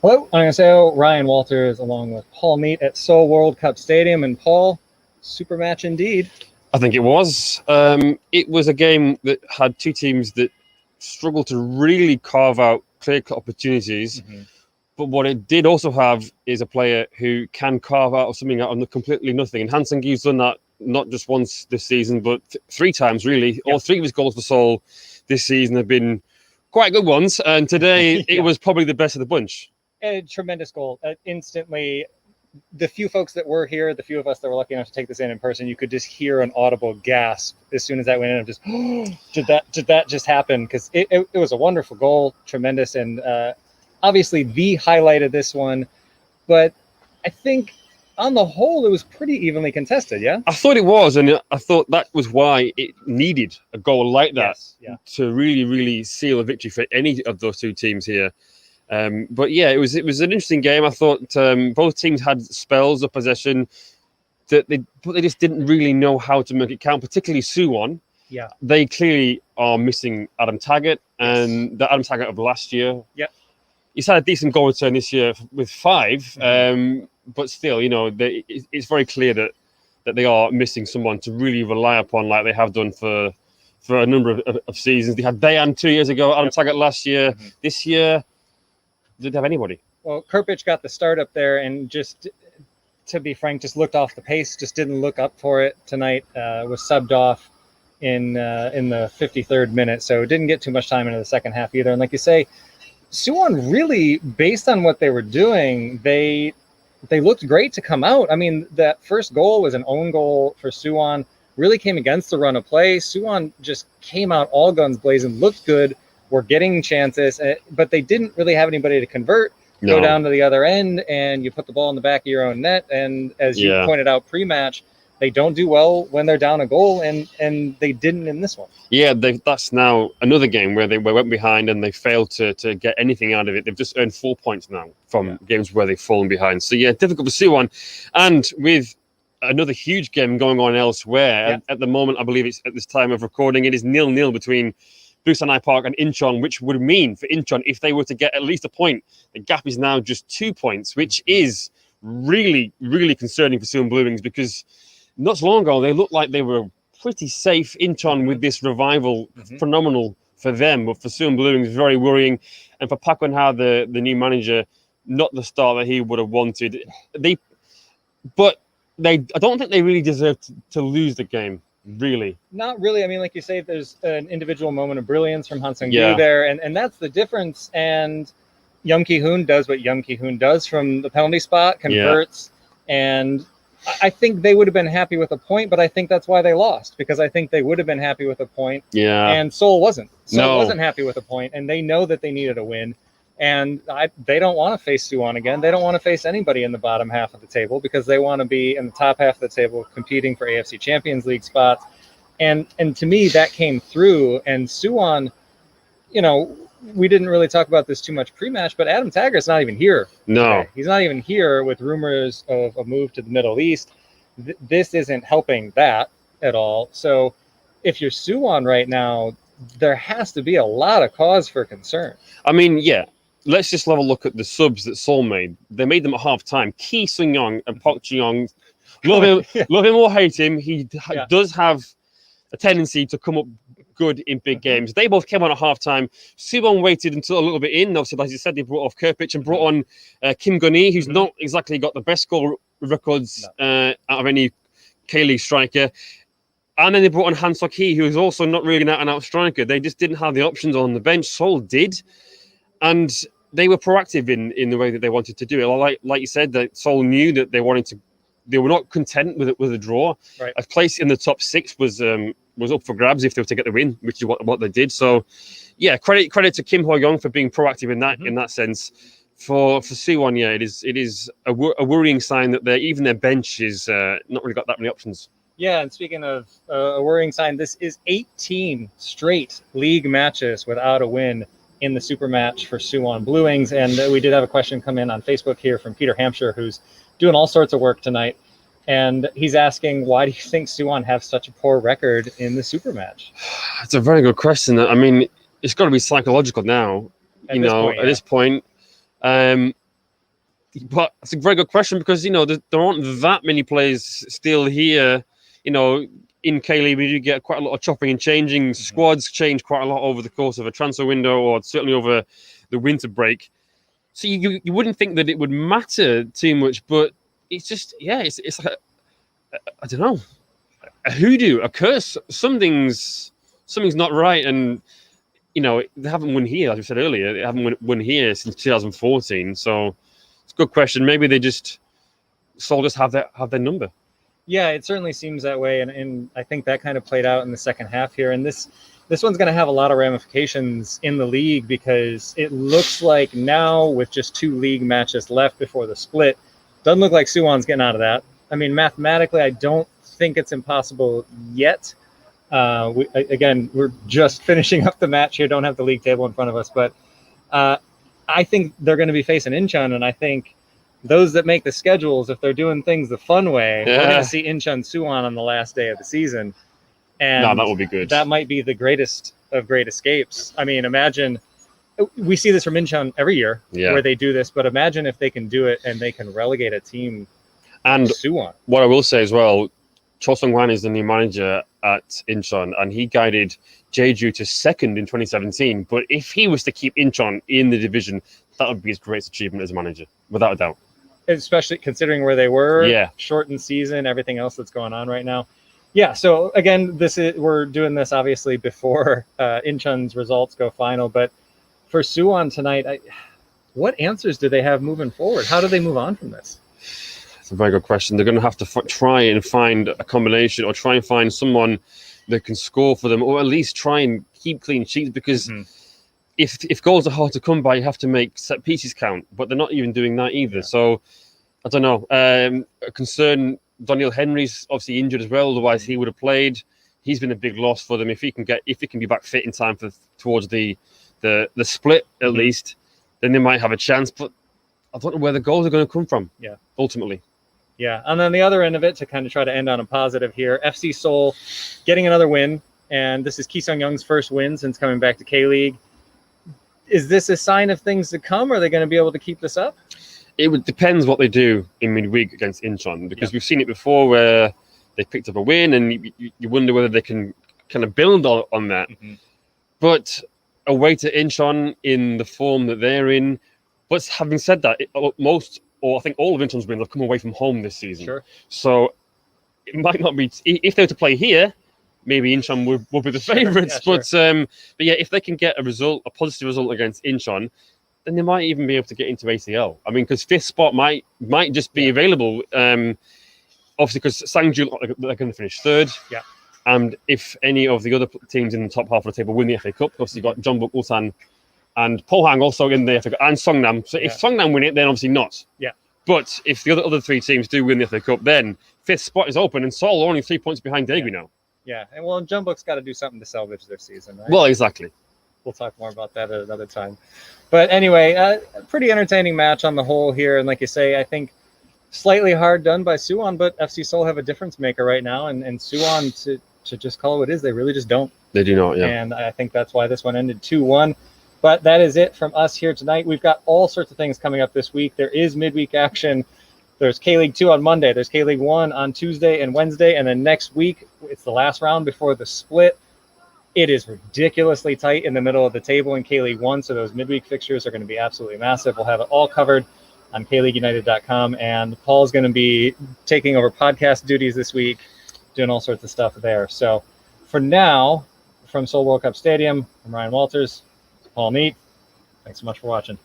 Hello, I'm Anaseo, Ryan Walters, along with Paul Meet at Seoul World Cup Stadium. And Paul, super match indeed. I think it was. It was a game that had two teams that struggled to really carve out clear-cut opportunities. Mm-hmm. But what it did also have is a player who can carve out something out of completely nothing. And Han Seung-gi's done that not just once this season, but three times, really. Yep. All three of his goals for Seoul this season have been quite good ones. And today, it was probably the best of the bunch. A tremendous goal. Instantly, the few folks that were here, the few of us that were lucky enough to take this in person, you could just hear an audible gasp as soon as that went in. Of just, did that just happen? Because it was a wonderful goal, tremendous, and obviously the highlight of this one. But I think on the whole, it was pretty evenly contested, yeah? I thought it was, and I thought that was why it needed a goal like that to really, really seal a victory for any of those two teams here. But yeah, it was an interesting game. I thought both teams had spells of possession but they just didn't really know how to make it count, particularly Suwon. Yeah. They clearly are missing Adam Taggart, and the Adam Taggart of last year. Yeah. He's had a decent goal return this year with 5, but still, it's very clear that they are missing someone to really rely upon, like they have done for a number of seasons. They had Dayan 2 years ago, Adam Taggart last year. This year, didn't have anybody. Well, Kirpich got the start up there, and just to be frank, just looked off the pace, just didn't look up for it tonight. Was subbed off in the 53rd minute, so didn't get too much time into the second half either. And like you say, Suwon really, based on what they were doing, they looked great to come out. I mean, that first goal was an own goal for Suwon, really came against the run of play. Suwon just came out all guns blazing, looked good, were getting chances, but they didn't really have anybody to convert. No. Go down to the other end, and you put the ball in the back of your own net. And as you pointed out pre-match, they don't do well when they're down a goal, and they didn't in this one. Yeah, that's now another game where they went behind and they failed to get anything out of it. They've just earned 4 points now from games where they've fallen behind. So yeah, difficult for Suwon. And with another huge game going on elsewhere, at the moment, I believe it's at this time of recording, it is 0-0 between Busanai Park and Incheon, which would mean for Incheon, if they were to get at least a point, the gap is now just 2 points, which is really, really concerning for Suwon Bluewings, because not so long ago, they looked like they were pretty safe. Incheon with this revival, phenomenal for them, but for Suwon Bluewings, very worrying. And for Park Won-ha, the new manager, not the start that he would have wanted. I don't think they really deserved to lose the game. Really? Not really. I mean, like you say, there's an individual moment of brilliance from Han Seung-gi there, and that's the difference. And Young Ki-hoon does what Young Ki-hoon does from the penalty spot, converts, and I think they would have been happy with a point, but I think that's why they lost, because I think they would have been happy with a point, and Seoul wasn't. Seoul wasn't happy with a point, and they know that they needed a win. And they don't want to face Suwon again. They don't want to face anybody in the bottom half of the table, because they want to be in the top half of the table competing for AFC Champions League spots. And to me, that came through. And Suwon, we didn't really talk about this too much pre-match, but Adam Taggart's not even here. No. Today. He's not even here, with rumors of a move to the Middle East. This isn't helping that at all. So if you're Suwon right now, there has to be a lot of cause for concern. I mean, let's just have a look at the subs that Seoul made. They made them at half-time. Ki Sung-young and Park Ji-young, love him or hate him, he does have a tendency to come up good in big games. They both came on at half-time. Suwon waited until a little bit in. Obviously, as you said, they brought off Kirpich and brought on Kim Gun-hee, who's not exactly got the best goal records out of any K-League striker. And then they brought on Han Seok-hee, who is also not really an out-and-out striker. They just didn't have the options on the bench. Seoul did. And they were proactive in the way that they wanted to do it. Like you said, that Seoul knew that they were not content with a draw. Right. A place in the top 6 was up for grabs if they were to get the win, which is what they did. So, yeah, credit to Kim Ho-young for being proactive in that sense. For Suwon, it is a worrying sign that even their bench is not really got that many options. Yeah, and speaking of a worrying sign, this is 18 straight league matches without a win in the super match for Suwon Bluewings. And we did have a question come in on Facebook here from Peter Hampshire, who's doing all sorts of work tonight. And he's asking, why do you think Suwon have such a poor record in the super match? It's a very good question. I mean, it's got to be psychological now, at this point. But it's a very good question because, there aren't that many players still here. In K-League, we do get quite a lot of chopping and changing. Mm-hmm. Squads change quite a lot over the course of a transfer window or certainly over the winter break. So you wouldn't think that it would matter too much, but it's just, it's like, I don't know, a hoodoo, a curse. Something's not right. And, they haven't won here, as we said earlier. They haven't won here since 2014. So it's a good question. Maybe they just Seoul just have their number. Yeah, it certainly seems that way, and I think that kind of played out in the second half here. And this one's going to have a lot of ramifications in the league because it looks like now, with just 2 league matches left before the split, doesn't look like Suwon's getting out of that. I mean, mathematically, I don't think it's impossible yet. We're just finishing up the match here, don't have the league table in front of us, but I think they're going to be facing Incheon, and I think those that make the schedules, if they're doing things the fun way, we're going to see Incheon Suwon on the last day of the season. And that would be good. That might be the greatest of great escapes. I mean, imagine, we see this from Incheon every year where they do this, but imagine if they can do it and they can relegate a team and to Suwon. What I will say as well, Cho Sung-hwan is the new manager at Incheon, and he guided Jeju to second in 2017. But if he was to keep Incheon in the division, that would be his greatest achievement as a manager, without a doubt. Especially considering where they were, shortened season, everything else that's going on right now. Yeah, so again, we're doing this obviously before Incheon's results go final, but for Suwon tonight, what answers do they have moving forward? How do they move on from this? It's a very good question. They're going to have to try and find a combination, or try and find someone that can score for them, or at least try and keep clean sheets, because if goals are hard to come by, you have to make set pieces count, but they're not even doing that either. Yeah. So I don't know. A concern, Daniel Henry's obviously injured as well, otherwise he would have played. He's been a big loss for them. If he can be back fit in time towards the split at least, then they might have a chance. But I don't know where the goals are going to come from. Yeah, ultimately. Yeah, and then the other end of it, to kind of try to end on a positive here, FC Seoul getting another win, and this is Ki Sung-young's first win since coming back to K-League. Is this a sign of things to come? Are they going to be able to keep this up? It depends what they do in midweek against Incheon, because we've seen it before where they picked up a win, and you wonder whether they can kind of build on that. But away to Incheon in the form that they're in. But having said that, I think all of Incheon's wins have come away from home this season. Sure. So it might not be, if they were to play here, maybe Incheon would be the favourites. But if they can get a positive result against Incheon, then they might even be able to get into ACL. I mean, because 5th spot might just be available. Obviously, because Sangju, they're going to finish 3rd. Yeah. And if any of the other teams in the top half of the table win the FA Cup, obviously you've got Jeonbuk, Ulsan, and Pohang also in the FA Cup, and Songnam. So if Songnam win it, then obviously not. Yeah. But if the other 3 teams do win the FA Cup, then 5th spot is open, and Seoul are only 3 points behind Daegu now. Yeah, and Jeonbuk's got to do something to salvage their season, right? Well, exactly. We'll talk more about that at another time. But anyway, a pretty entertaining match on the whole here. And like you say, I think slightly hard done by Suwon, but FC Seoul have a difference maker right now. And Suwon, to just call it what it is, they really just don't. They do not, yeah. And I think that's why this one ended 2-1. But that is it from us here tonight. We've got all sorts of things coming up this week. There is midweek action. There's K-League 2 on Monday. There's K-League 1 on Tuesday and Wednesday. And then next week, it's the last round before the split. It is ridiculously tight in the middle of the table in K-League 1, so those midweek fixtures are going to be absolutely massive. We'll have it all covered on KLeagueUnited.com, and Paul's going to be taking over podcast duties this week, doing all sorts of stuff there. So for now, from Seoul World Cup Stadium, I'm Ryan Walters, Paul Neat. Thanks so much for watching.